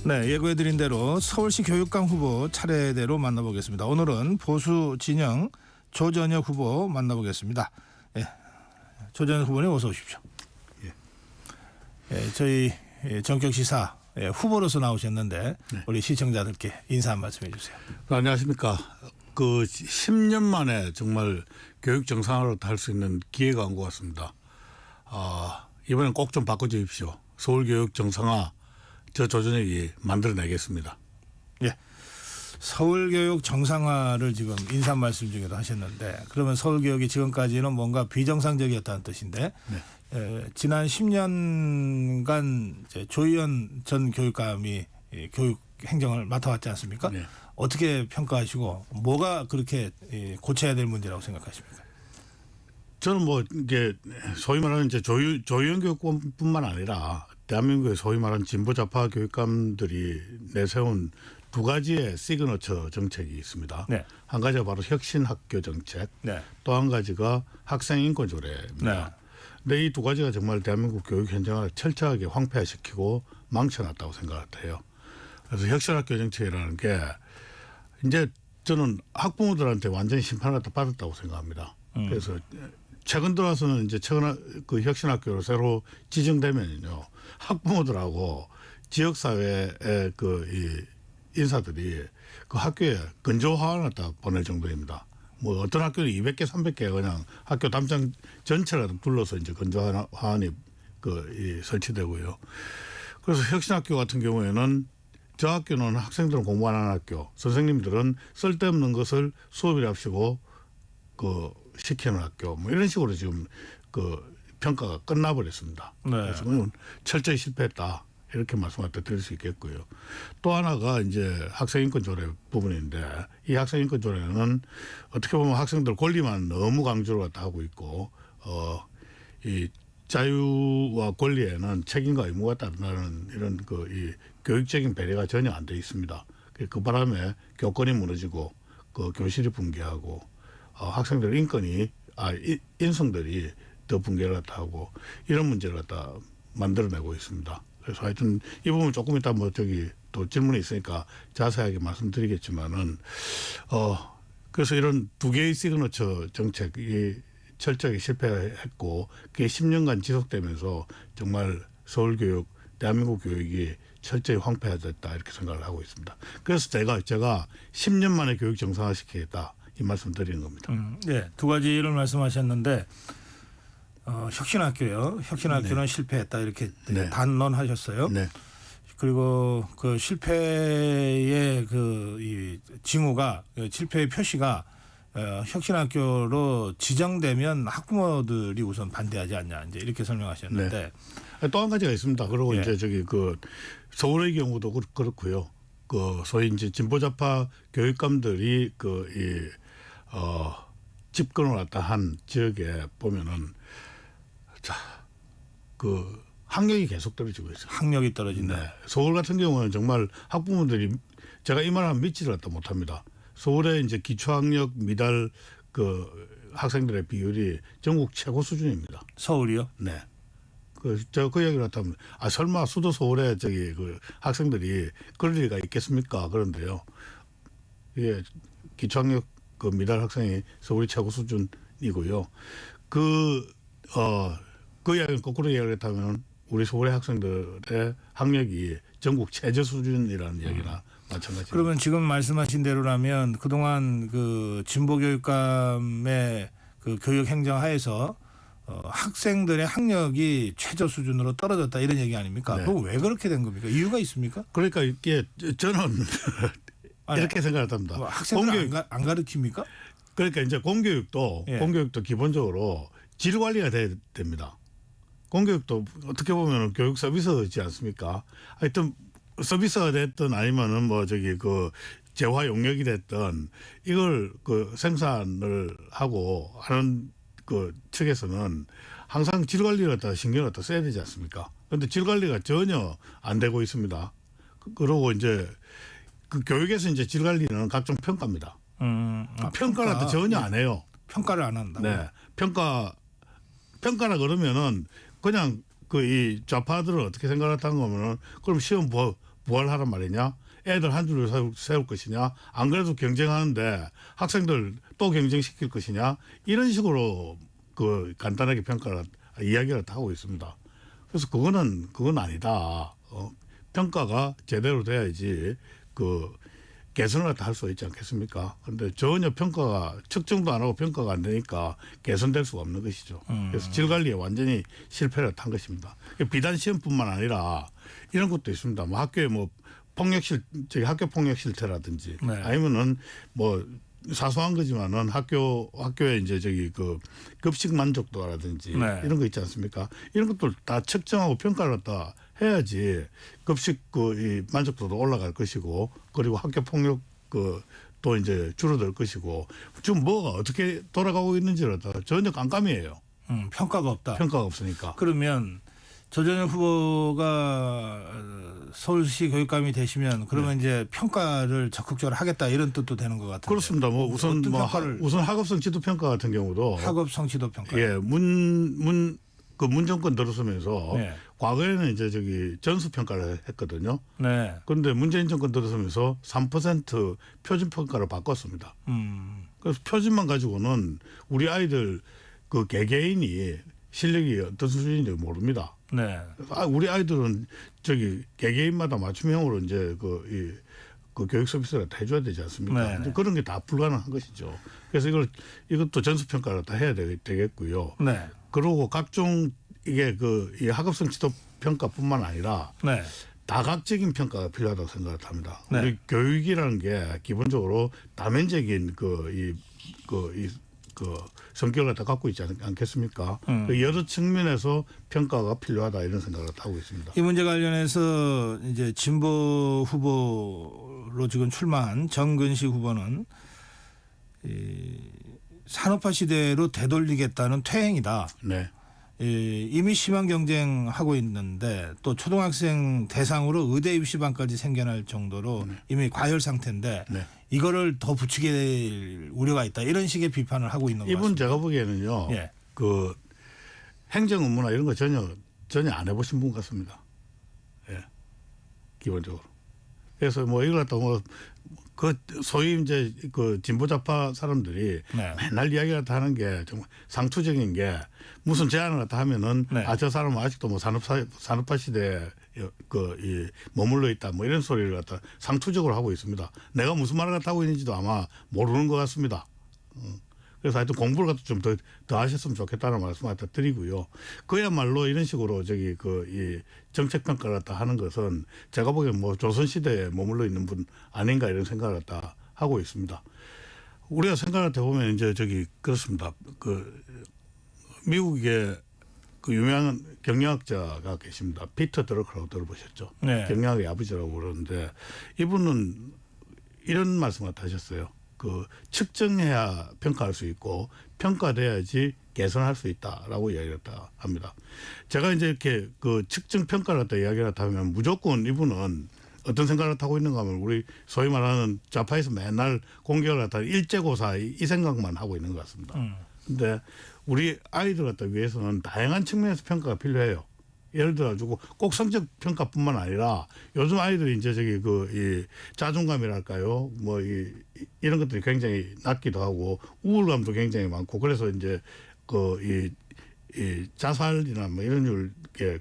네, 예고해드린 대로 서울시 교육감 후보 차례대로 만나보겠습니다. 오늘은 보수 진영 조전혁 후보 만나보겠습니다. 예, 조전혁 후보님 어서 오십시오. 예, 저희 전격시사 후보로서 나오셨는데 네. 우리 시청자들께 인사 한 말씀 해주세요. 안녕하십니까. 그 10년 만에 정말 교육 정상화로 할 수 있는 기회가 온 것 같습니다. 이번엔 꼭 좀 바꿔주십시오. 서울교육 정상화 저 조전혁이 만들어내겠습니다. 예, 서울교육 정상화를 지금 인사 말씀 중에도 하셨는데 그러면 서울교육이 지금까지는 뭔가 비정상적이었다는 뜻인데 지난 10년간 이제 조희연 전 교육감이 교육 행정을 맡아왔지 않습니까? 네. 어떻게 평가하시고 뭐가 그렇게 고쳐야 될 문제라고 생각하십니까? 저는 뭐 이게 소위 말하는 이제 조희연 교육감뿐만 아니라 대한민국의 소위 말하는 진보 좌파 교육감들이 내세운 두 가지의 시그너처 정책이 있습니다. 네. 한 가지가 바로 혁신학교 정책, 네. 또 한 가지가 학생인권 조례입니다. 근데 이 두 가지가 정말 대한민국 교육 현장을 철저하게 황폐화시키고 망쳐놨다고 생각해요. 그래서 혁신학교 정책이라는 게 이제 저는 학부모들한테 완전히 심판을 받았다고 생각합니다. 그래서 최근 들어서는 이제 그 혁신학교로 새로 지정되면요 학부모들하고 지역사회의 그 이 인사들이 그 학교에 근조 화환을 딱 보낼 정도입니다. 뭐 어떤 학교는 200개, 300개 그냥 학교 담장 전체를 둘러서 이제 근조 화환이 설치되고요. 그래서 혁신학교 같은 경우에는 저 학교는 학생들은 공부 안 하는 학교, 선생님들은 쓸데없는 것을 수업이랍시고 시키는 학교, 뭐 이런 식으로 지금 평가가 끝나버렸습니다. 네. 그래서 철저히 실패했다. 이렇게 말씀을 드릴 수 있겠고요. 또 하나가 이제 학생인권 조례 부분인데 이 학생인권 조례는 어떻게 보면 학생들 권리만 너무 강조를 갖다 하고 있고 이 자유와 권리에는 책임과 의무가 따른다는 이런 이 교육적인 배려가 전혀 안 돼 있습니다. 그 바람에 교권이 무너지고 교실이 붕괴하고 학생들 인성들이 더 붕괴를 갖다 하고 이런 문제를 갖다 만들어내고 있습니다. 그래서 하여튼 이 부분 조금 이따 또 질문이 있으니까 자세하게 말씀드리겠지만은 그래서 이런 두 개의 시그너처 정책이 철저하게 실패했고 그게 10년간 지속되면서 정말 서울교육, 대한민국 교육이 철저히 황폐화됐다 이렇게 생각을 하고 있습니다. 그래서 제가 10년 만에 교육 정상화시키겠다 이 말씀 드리는 겁니다. 네, 두 가지를 말씀하셨는데 혁신학교요. 혁신학교는 네. 실패했다 이렇게 네. 단언하셨어요. 네. 그리고 그 실패의 이 징후가 실패의 표시가 혁신학교로 지정되면 학부모들이 우선 반대하지 않냐 이제 이렇게 설명하셨는데 또 한 가지가 있습니다. 그리고 이제 서울의 경우도 그렇고요. 소위 이제 진보좌파 교육감들이 집권을 갖다 한 지역에 보면은 학력이 계속 떨어지고 있어요. 학력이 떨어진다. 네. 서울 같은 경우는 정말 학부모들이 제가 이 말하면 믿지를 갖다 못합니다. 서울의 이제 기초학력 미달 학생들의 비율이 전국 최고 수준입니다. 서울이요? 네. 그 이야기를 하면 설마 수도 서울에 학생들이 그럴 리가 있겠습니까? 그런데요. 이게 기초학력 미달 학생이 서울이 최고 수준이고요. 그 이야기는 거꾸로 이야기를 했다면 우리 서울의 학생들의 학력이 전국 최저 수준이라는 이야기나 마찬가지입니다. 그러면 지금 말씀하신 대로라면 그동안 진보 교육감의 교육 행정 하에서 학생들의 학력이 최저 수준으로 떨어졌다 이런 얘기 아닙니까? 네. 그럼 왜 그렇게 된 겁니까? 이유가 있습니까? 그러니까 이게 저는 이렇게 생각합니다. 학생들 안 가르칩니까? 그러니까 이제 공교육도 기본적으로 질 관리가 돼야 됩니다. 공교육도 어떻게 보면 교육 서비스지 않습니까? 하여튼 서비스가 됐든 아니면은 재화 용역이 됐든 이걸 생산을 하고 하는 측에서는 항상 질 관리를 갖다 신경을 갖다 써야 되지 않습니까? 그런데 질 관리가 전혀 안 되고 있습니다. 그리고 이제 교육에서 이제 질 관리는 각종 평가입니다. 평가를 갖다 전혀 안 해요. 평가를 안 한다. 네. 평가라 그러면은 그냥 이 좌파들은 어떻게 생각했다는 거면은 그럼 시험 부활하란 말이냐? 애들 한 줄을 세울 것이냐? 안 그래도 경쟁하는데 학생들 또 경쟁시킬 것이냐? 이런 식으로 그 간단하게 평가를 이야기를 하고 있습니다. 그래서 그건 아니다. 평가가 제대로 돼야지 그 개선을 다 할 수 있지 않겠습니까? 그런데 전혀 평가가 측정도 안 하고 평가가 안 되니까 개선될 수가 없는 것이죠. 그래서 질 관리에 완전히 실패를 한 것입니다. 비단 시험뿐만 아니라 이런 것도 있습니다. 뭐 학교에 뭐 학교 폭력 실태라든지 네. 아니면은 뭐 사소한 거지만은 학교에 이제 그 급식 만족도라든지 네. 이런 거 있지 않습니까? 이런 것들 다 측정하고 평가를 다 해야지 급식 이 만족도도 올라갈 것이고 그리고 학교 폭력 또 이제 줄어들 것이고 지금 뭐가 어떻게 돌아가고 있는지를 다 전혀 깜깜이에요. 평가가 없다. 평가가 없으니까. 그러면 조전현 후보가 서울시 교육감이 되시면 그러면 이제 평가를 적극적으로 하겠다 이런 뜻도 되는 것 같은데. 그렇습니다. 뭐 우선 어떤 평가를 우선 학업성 지도 평가 같은 경우도 학업 성취도 평가. 예, 문정권 들어서면서 네. 과거에는 이제 전수 평가를 했거든요. 네. 그런데 문재인 정권 들어서면서 3% 표준 평가를 바꿨습니다. 그래서 표준만 가지고는 우리 아이들 그 개개인이 실력이 어떤 수준인지 모릅니다. 네. 우리 아이들은 개개인마다 맞춤형으로 이제 그 교육 서비스를 다 해줘야 되지 않습니까? 네. 그런 게 다 불가능한 것이죠. 그래서 이것도 전수 평가를 다 해야 되겠고요. 네. 그리고 각종 이게 이 학업성 지도 평가뿐만 아니라 네. 다각적인 평가가 필요하다고 생각을 합니다. 네. 우리 교육이라는 게 기본적으로 다면적인 성격을 다 갖고 있지 않겠습니까? 여러 측면에서 평가가 필요하다 이런 생각을 하고 있습니다. 이 문제 관련해서 이제 진보 후보로 지금 출마한 정근식 후보는 이 산업화 시대로 되돌리겠다는 퇴행이다. 네. 이미 심한 경쟁하고 있는데 또 초등학생 대상으로 의대 입시반까지 생겨날 정도로 이미 과열 상태인데 네. 이거를 더 부추게 될 우려가 있다. 이런 식의 비판을 하고 있는 것 이분 같습니다. 제가 보기에는요. 예. 그 행정 업무나 이런 거 전혀 안 해보신 분 같습니다. 예. 기본적으로. 그래서 뭐 이걸 갖다 소위 이제 진보좌파 사람들이 네. 맨날 이야기를 다 하는 게 정말 상투적인 게 무슨 제안을 갖다 하면은 네. 저 사람은 아직도 뭐 산업화 시대에 머물러 있다 뭐 이런 소리를 갖다 상투적으로 하고 있습니다. 내가 무슨 말을 갖다 하고 있는지도 아마 모르는 것 같습니다. 그래서 하여튼 공부를 갖다 좀 더 하셨으면 좋겠다는 말씀 갖다 드리고요. 그야말로 이런 식으로 이 정책 평가를 갖다 하는 것은 제가 보기엔 뭐 조선 시대에 머물러 있는 분 아닌가 이런 생각을 갖다 하고 있습니다. 우리가 생각을 해보면 이제 그렇습니다. 미국의 유명한 경영학자가 계십니다. 피터 드러크라고 들어보셨죠? 네. 경영학의 아버지라고 그러는데 이분은 이런 말씀을 하셨어요. 측정해야 평가할 수 있고 평가돼야지 개선할 수 있다라고 이야기를 합니다. 제가 이제 이렇게 측정 평가를 갖다 이야기를 하면 무조건 이분은 어떤 생각을 하고 있는가 하면 우리 소위 말하는 좌파에서 맨날 공격을 갖다 일제고사 이 생각만 하고 있는 것 같습니다. 근데 우리 아이들 갖다 위해서는 다양한 측면에서 평가가 필요해요. 예를 들어 가지고 꼭 성적 평가뿐만 아니라 요즘 아이들이 이제 이 자존감이랄까요, 뭐 이런 것들이 굉장히 낮기도 하고 우울감도 굉장히 많고 그래서 이제 이 자살이나 뭐 이런 류게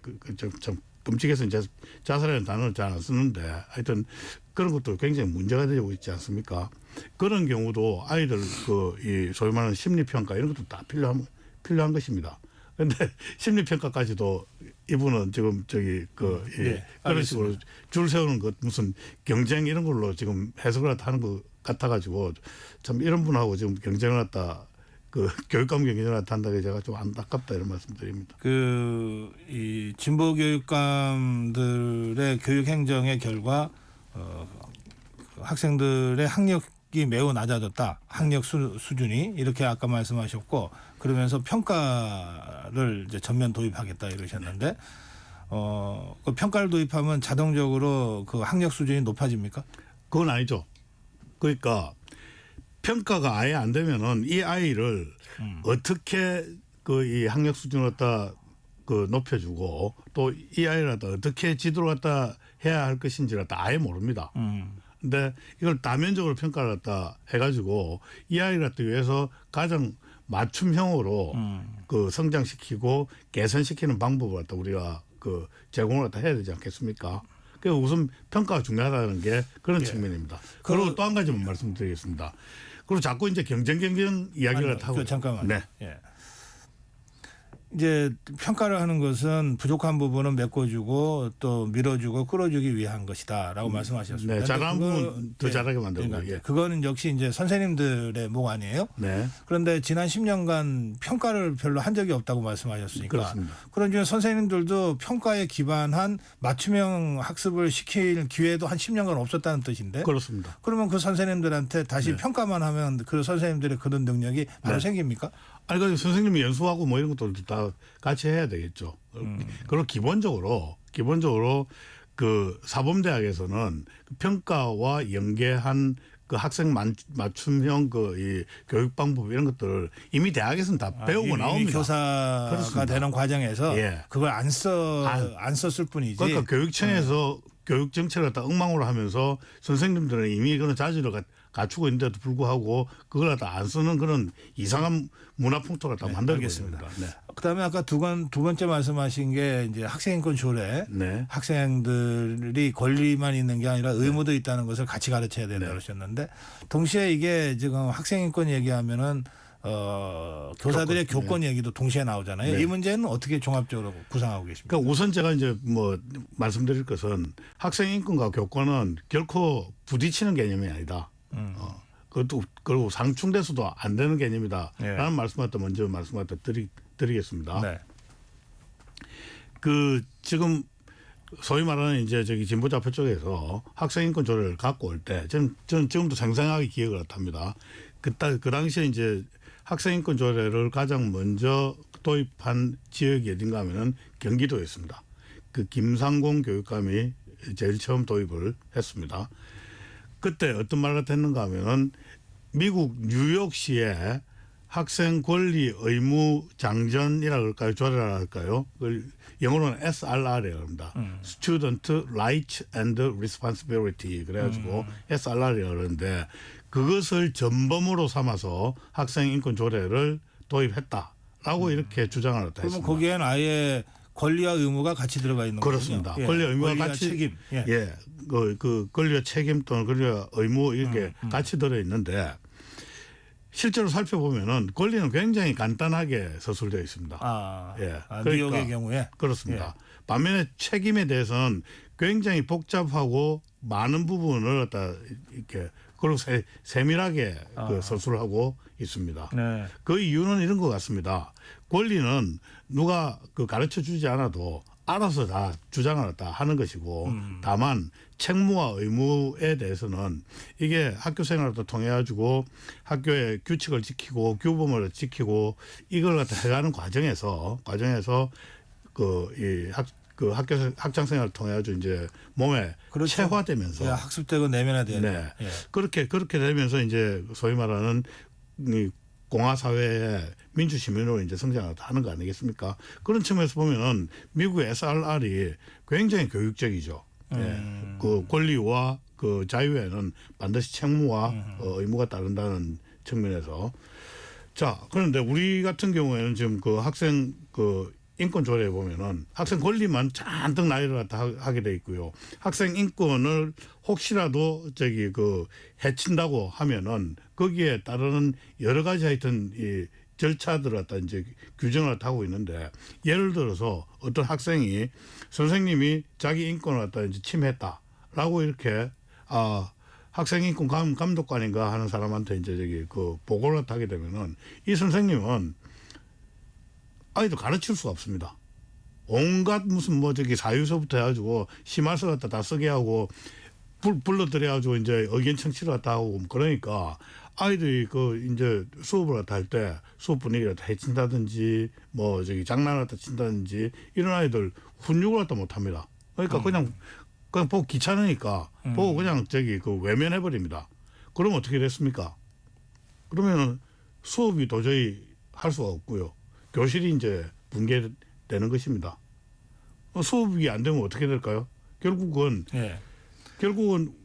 참 끔찍해서 이제 자살이라는 단어를 잘 안 쓰는데 하여튼 그런 것도 굉장히 문제가 되고 있지 않습니까? 그런 경우도 아이들 이 소위 말하는 심리 평가 이런 것도 다 필요한 것입니다. 그런데 심리 평가까지도 이분은 지금 그런 식으로 줄 세우는 것 무슨 경쟁 이런 걸로 지금 해석을 하는 것 같아가지고 참 이런 분하고 지금 경쟁을 했다. 교육감 경쟁을 한다고 제가 좀 안타깝다 이런 말씀드립니다. 이 진보 교육감들의 교육 행정의 결과 학생들의 학력이 매우 낮아졌다. 학력 수준이 이렇게 아까 말씀하셨고 그러면서 평가를 이제 전면 도입하겠다 이러셨는데 그 평가를 도입하면 자동적으로 그 학력 수준이 높아집니까? 그건 아니죠. 그러니까 평가가 아예 안 되면은 이 아이를 어떻게 이 학력 수준을 갖다 그 높여주고 또 이 아이를 갖다 어떻게 지도를 갖다 해야 할 것인지를 갖다 아예 모릅니다. 근데 이걸 다면적으로 평가를 갖다 해가지고 이 아이를 갖다 위해서 가장 맞춤형으로 그 성장시키고 개선시키는 방법을 갖다 우리가 그 제공을 갖다 해야 되지 않겠습니까? 그 우선 평가가 중요하다는 게 그런 측면입니다. 그리고 또 한 가지만 말씀드리겠습니다. 그리고 자꾸 이제 경쟁 이야기를 갖다 하고 잠깐만요. 네. 예. 이제 평가를 하는 것은 부족한 부분은 메꿔주고 또 밀어주고 끌어주기 위한 것이다라고 말씀하셨습니다. 네, 잘하는 부분 더 잘하게 만들고. 그러니까 예. 그거는 역시 이제 선생님들의 목 아니에요? 네. 그런데 지난 10년간 평가를 별로 한 적이 없다고 말씀하셨으니까 그렇습니다. 그런 중에 선생님들도 평가에 기반한 맞춤형 학습을 시킬 기회도 한 10년간 없었다는 뜻인데 그렇습니다. 그러면 그 선생님들한테 다시 네. 평가만 하면 그 선생님들의 그런 능력이 바로 네. 생깁니까? 아니, 그 선생님이 연수하고 뭐 이런 것들도 다 같이 해야 되겠죠. 그리고 기본적으로 그 사범대학에서는 그 평가와 연계한 그 학생 맞춤형 그 이 교육 방법 이런 것들을 이미 대학에서는 다 배우고 이미 나옵니다. 교사가 그렇습니다. 되는 과정에서 예. 그걸 안 썼을 뿐이지. 그러니까 교육청에서 교육 정책을 갖다 엉망으로 하면서 선생님들은 이미 그런 자질을 갖추고 있는데도 불구하고 그걸 갖다 안 쓰는 그런 이상한 문화 풍토를 갖다 만들고 알겠습니다. 있습니다. 네. 그다음에 아까 두 번째 말씀하신 게 이제 학생인권 조례, 네. 학생들이 권리만 있는 게 아니라 의무도 있다는 것을 같이 가르쳐야 된다 네. 그러셨는데 동시에 이게 지금 학생인권 얘기하면은 교사들의 교권 얘기도 동시에 나오잖아요. 네. 이 문제는 어떻게 종합적으로 구상하고 계십니까? 그러니까 우선 제가 이제 뭐 말씀드릴 것은 학생 인권과 교권은 결코 부딪히는 개념이 아니다. 그것도 그리고 상충돼서도 안 되는 개념이다라는 네. 말씀을 또 먼저 드리겠습니다. 네. 그 지금 소위 말하는 이제 저기 진보좌파 쪽에서 학생 인권 조례를 갖고 올 때 저는 지금도 생생하게 기억을 합니다. 그 당시에 이제 학생 인권 조례를 가장 먼저 도입한 지역이 어딘가 하면은 경기도였습니다. 그 김상공 교육감이 제일 처음 도입을 했습니다. 그때 어떤 말을 했는가 하면은 미국 뉴욕시에 학생 권리 의무 장전이라 그럴까요? 조례라 할까요? 그걸 영어로는 SRR이라고 합니다. Student Rights and Responsibility 그래가지고 SRR이라고 그러는데 그것을 전범으로 삼아서 학생 인권 조례를 도입했다라고 이렇게 주장을 했다 그러면 했습니다. 거기에는 아예 권리와 의무가 같이 들어가 있는 거죠. 그렇습니다. 권리와 의무가 같이 책임. 예, 그 권리와 책임 또는 권리와 의무 이렇게 같이 들어 있는데 실제로 살펴보면은 권리는 굉장히 간단하게 서술되어 있습니다. 뉴욕의 경우에 그렇습니다. 반면에 책임에 대해서는 굉장히 복잡하고 많은 부분을 갖다 이렇게 그리고 세밀하게 그 서술을 하고 있습니다. 네. 그 이유는 이런 것 같습니다. 권리는 누가 그 가르쳐 주지 않아도 알아서 다 주장을 다 하는 것이고 다만 책무와 의무에 대해서는 이게 학교 생활을 통해 가지고 학교의 규칙을 지키고 규범을 지키고 이걸 갖다 해가는 과정에서 그 학창 생활을 통해 가지고 이제 몸에 그렇죠. 체화되면서 학습되고 내면화돼야 네. 돼요. 예. 그렇게 되면서 이제 소위 말하는 이 공화 사회의 민주 시민으로 이제 성장을 하는 거 아니겠습니까? 그런 측면에서 보면은 미국의 SRR이 굉장히 교육적이죠. 예. 그 권리와 그 자유에는 반드시 책무와 의무가 따른다는 측면에서 자 그런데 우리 같은 경우에는 지금 그 학생 그 인권 조례에 보면은 학생 권리만 잔뜩 나열을 갖다 하게 돼 있고요. 학생 인권을 혹시라도 저기 그 해친다고 하면은 거기에 따르는 여러 가지 하여튼 이 절차들을 갖다 이제 규정을 갖다 하고 있는데 예를 들어서 어떤 학생이 선생님이 자기 인권을 갖다 이제 침해했다라고 이렇게 학생 인권 감독관인가 하는 사람한테 이제 저기 그 보고를 갖다 하게 되면은 이 선생님은 아이들 가르칠 수가 없습니다. 온갖 무슨 뭐 저기 사유서부터 해가지고 심할서 갖다 다 쓰게 하고 불러들여가지고 이제 의견 청취를 갖다 하고 그러니까 아이들이 그 이제 수업을 갖다 할 때 수업 분위기를 갖다 해친다든지 뭐 저기 장난을 갖다 친다든지 이런 아이들 훈육을 갖다 못합니다. 그러니까 그냥 보고 귀찮으니까 보고 그냥 저기 그 외면해 버립니다. 그럼 어떻게 됐습니까? 그러면은 수업이 도저히 할 수가 없고요. 교실이 이제 붕괴되는 되는 것입니다. 수업이 안 되면 어떻게 될까요? 결국은 예.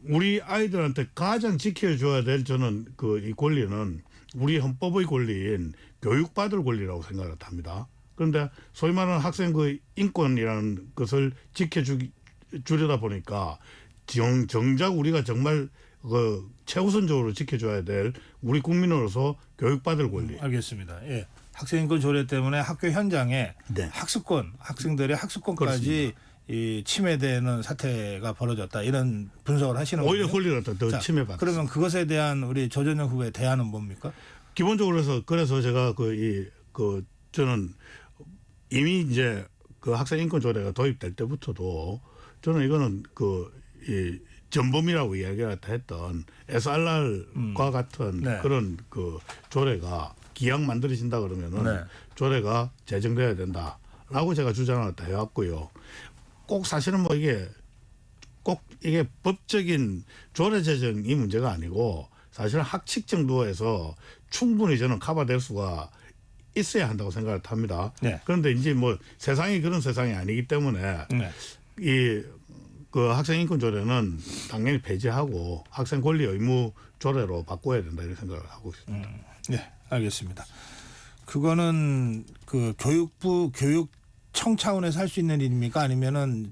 우리 아이들한테 가장 지켜줘야 될 저는 이 권리는 우리 헌법의 권리인 교육받을 권리라고 생각을 합니다. 그런데 소위 말하는 학생 그 인권이라는 것을 지켜주려다 보니까 정작 우리가 정말 그 최우선적으로 지켜줘야 될 우리 국민으로서 교육받을 권리. 알겠습니다. 예. 학생인권 조례 때문에 학교 현장에 네. 학생들의 학습권까지 이 침해되는 사태가 벌어졌다 이런 분석을 하시는 거예요. 오히려 권리를 더 침해받았습니다. 그러면 그것에 대한 우리 조전영 후보의 대안은 뭡니까? 기본적으로 그래서 제가 저는 이미 이제 그 학생 인권 조례가 도입될 때부터도 저는 이거는 이 전범이라고 이야기를 했던 SRR과 같은 네. 그런 그 조례가 기왕 만들어진다 그러면은 네. 조례가 제정돼야 된다라고 제가 주장을 다 해왔고요. 꼭 사실은 뭐 이게 법적인 조례 제정이 문제가 아니고 사실은 학칙 정도에서 충분히 저는 커버될 수가 있어야 한다고 생각을 합니다. 네. 그런데 이제 뭐 세상이 그런 세상이 아니기 때문에 네. 그 학생 인권 조례는 당연히 폐지하고 학생 권리 의무 조례로 바꿔야 된다 이런 생각을 하고 있습니다. 네, 알겠습니다. 그거는 그 교육부 교육청 차원에서 할 수 있는 일입니까? 아니면은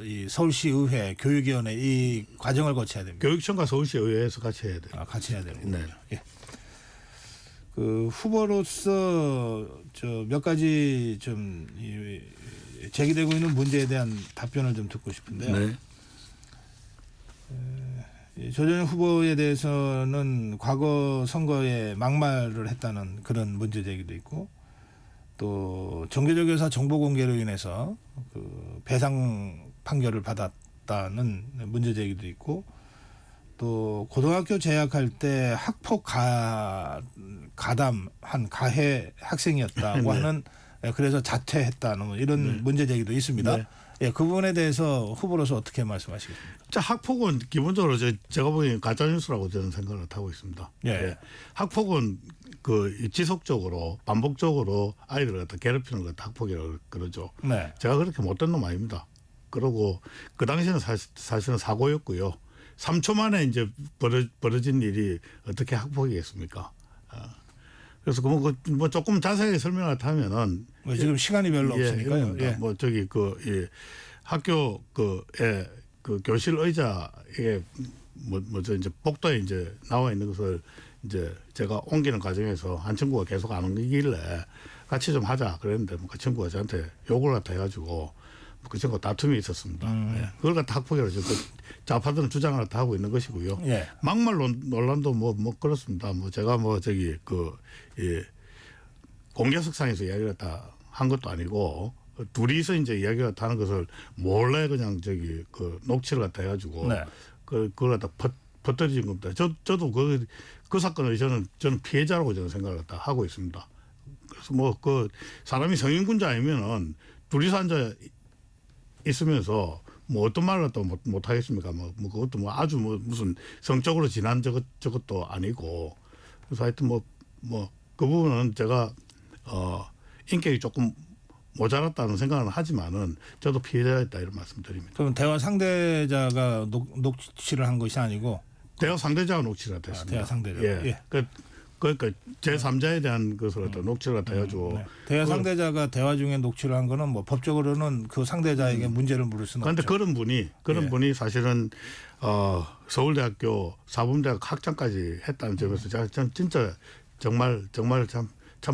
이 서울시 의회 교육위원회 이 과정을 거쳐야 됩니까? 교육청과 서울시 의회에서 같이 해야 돼요. 아, 같이 해야 되는군요. 네. 예. 그 후보로서 몇 가지 좀 제기되고 있는 문제에 대한 답변을 좀 듣고 싶은데요. 네. 조전영 후보에 대해서는 과거 선거에 막말을 했다는 그런 문제 제기도 있고 또 정교조 교사 정보 공개로 인해서 그 배상 판결을 받았다는 문제 제기도 있고 또 고등학교 재학할 때 학폭 가담한 가해 학생이었다고 네. 하는 그래서 자퇴했다는 이런 문제 제기도 있습니다. 네. 예, 그 부분에 대해서 후보로서 어떻게 말씀하시겠습니까? 자, 학폭은 기본적으로 제가 보기엔 가짜뉴스라고 저는 생각을 하고 있습니다. 예. 학폭은 지속적으로 반복적으로 아이들을 갖다 괴롭히는 걸 학폭이라고 그러죠. 네. 제가 그렇게 못된 놈 아닙니다. 그러고 그 당시에는 사실은 사고였고요. 3초 만에 이제 벌어진 일이 어떻게 학폭이겠습니까? 그래서 뭐 조금 자세하게 설명을 하면은 뭐 지금 시간이 별로 없으니까요. 예. 뭐 학교 교실 의자에 이제 복도에 이제 나와 있는 것을 이제 제가 옮기는 과정에서 한 친구가 계속 안 옮기길래 같이 좀 하자 그랬는데 그 친구가 저한테 욕을 갖다 해가지고 그 친구가 다툼이 있었습니다. 예. 그걸 갖다 학폭이라고 좌파들은 주장을 다 하고 있는 것이고요. 예. 막말 논란도 뭐 그렇습니다. 뭐 제가 공개석상에서 이야기를 다 한 것도 아니고 둘이서 이제 이야기를 다 하는 것을 몰래 그냥 녹취를 갖다 해가지고 네. 그걸 갖다 퍼뜨린 겁니다. 저도 그 사건을 저는 피해자라고 저는 생각을 다 하고 있습니다. 그래서 사람이 성인군자 아니면은 둘이서 앉아 있으면서 뭐 어떤 말을 갖다 못 하겠습니까? 뭐 그것도 아주 무슨 성적으로 지난 저것도 아니고 그래서 하여튼 그 부분은 제가 인격이 조금 모자랐다는 생각은 하지만은 저도 피해자였다 이런 말씀드립니다. 그럼 대화 상대자가 녹취를 한 것이 아니고 대화 상대자가 녹취가 됐습니다. 대화 상대자. 예. 그러니까 제3자에 대한 것을 갖다 녹취를 갖다 해가지고 네. 대화 상대자가 대화 중에 녹취를 한 거는 뭐 법적으로는 그 상대자에게 문제를 물을 수는 그런데 없죠. 그런 분이 사실은 서울대학교 사범대학 학장까지 했다는 점에서 제가 진짜 정말 참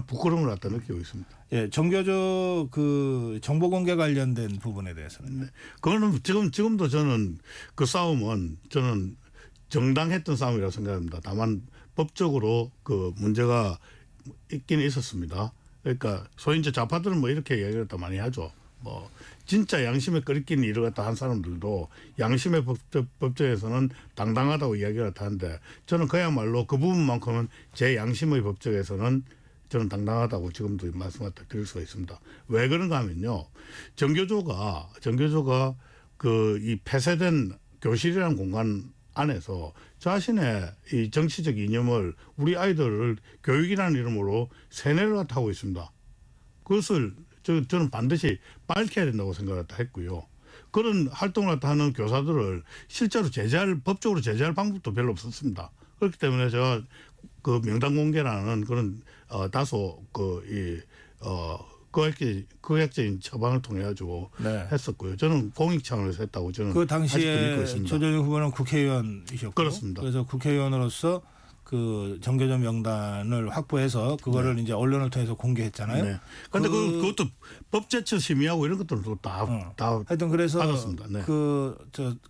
부끄러움을 갖다 느끼고 있습니다. 예, 정교조 그 정보 공개 관련된 부분에 대해서는 네. 그거는 지금도 저는 그 싸움은 저는 정당했던 싸움이라고 생각합니다. 다만 법적으로 그 문제가 있긴 있었습니다. 그러니까 소위 이제 좌파들은 뭐 이렇게 이야기를 다 많이 하죠. 뭐 진짜 양심에 끓이낀 일을 갖다 한 사람들도 양심의 법정에서는 당당하다고 이야기를 하는데 저는 그야말로 그 부분만큼은 제 양심의 법정에서는 저는 당당하다고 지금도 말씀을 드릴 수가 있습니다. 왜 그런가 하면요. 정교조가 이 폐쇄된 교실이라는 공간 안에서 자신의 이 정치적 이념을 우리 아이들을 교육이라는 이름으로 세뇌를 하고 있습니다. 그것을 저는 반드시 밝혀야 된다고 생각을 했고요. 그런 활동을 하는 교사들을 실제로 법적으로 제재할 방법도 별로 없었습니다. 그렇기 때문에 제가 그 명단 공개라는 그런 다소 거액적인 처방을 통해 가지고 네. 했었고요. 저는 공익 차원에서 했다고 저는 그 아직도 믿고 당시에 있습니다. 조전영 후보는 국회의원이셨고 그렇습니다. 그래서 국회의원으로서 그 정교조 명단을 확보해서 그거를 이제 언론을 통해서 공개했잖아요. 네. 그런데 그것도 법제처 심의하고 이런 것들도 다 하여튼 그래서 받았습니다. 네.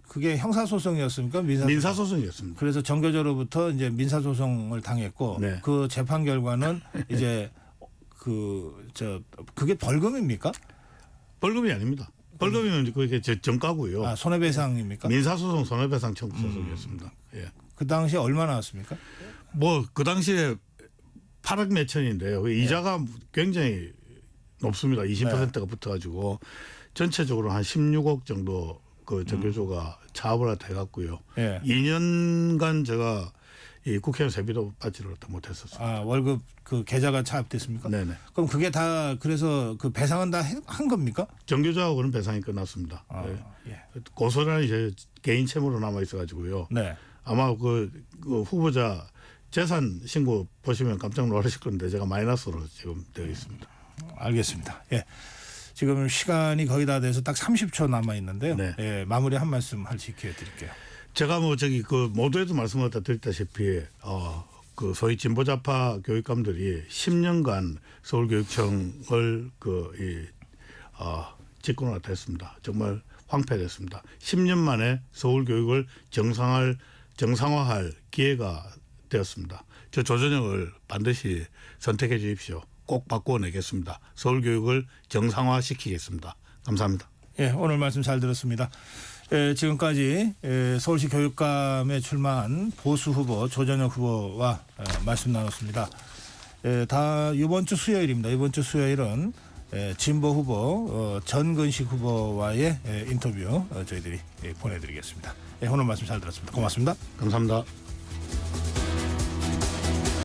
그게 형사소송이었습니까? 민사소송이었습니다. 그래서 정교조로부터 이제 민사소송을 당했고 네. 그 재판 결과는 이제 그게 벌금입니까? 벌금이 아닙니다. 벌금이면 그게 정가고요. 아, 손해배상입니까? 민사소송 손해배상 청구 소송이었습니다. 예. 그 당시에 얼마 나왔습니까? 뭐 그 당시에 8억 몇 천인데요. 그 이자가 굉장히 높습니다. 20%가 붙어가지고 전체적으로 한 16억 정도 그 정교조가 차압을 해갔고요. 예. 2년간 제가 이 국회의원 세비도 받지를 못했었어요. 아, 월급 그 계좌가 차압됐습니까? 네네. 그럼 그게 다 그래서 그 배상은 다 한 겁니까? 정교조하고는 배상이 끝났습니다. 아, 네. 예. 고소란이 제 개인 채무로 남아 있어가지고요. 네. 아마 그 후보자 재산 신고 보시면 깜짝 놀라실 건데 제가 마이너스로 지금 되어 있습니다. 알겠습니다. 예. 지금 시간이 거의 다 돼서 딱 30초 남아 있는데요. 네. 예, 마무리 한 말씀 할 수 있게 드릴게요. 제가 뭐 그 모두에도 말씀을 드렸다시피 그 소위 진보좌파 교육감들이 10년간 서울교육청을 집권을 했습니다. 정말 황폐됐습니다. 10년 만에 서울교육을 정상화할 기회가 되었습니다. 저 조전영을 반드시 선택해 주십시오. 꼭 바꿔내겠습니다. 서울교육을 정상화시키겠습니다. 감사합니다. 예, 오늘 말씀 잘 들었습니다. 지금까지 서울시 교육감에 출마한 보수 후보 조전영 후보와 말씀 나눴습니다. 다 이번 주 수요일입니다. 이번 주 수요일은 진보 후보 전근식 후보와의 인터뷰 저희들이 보내드리겠습니다. 오늘 말씀 잘 들었습니다. 고맙습니다. 감사합니다.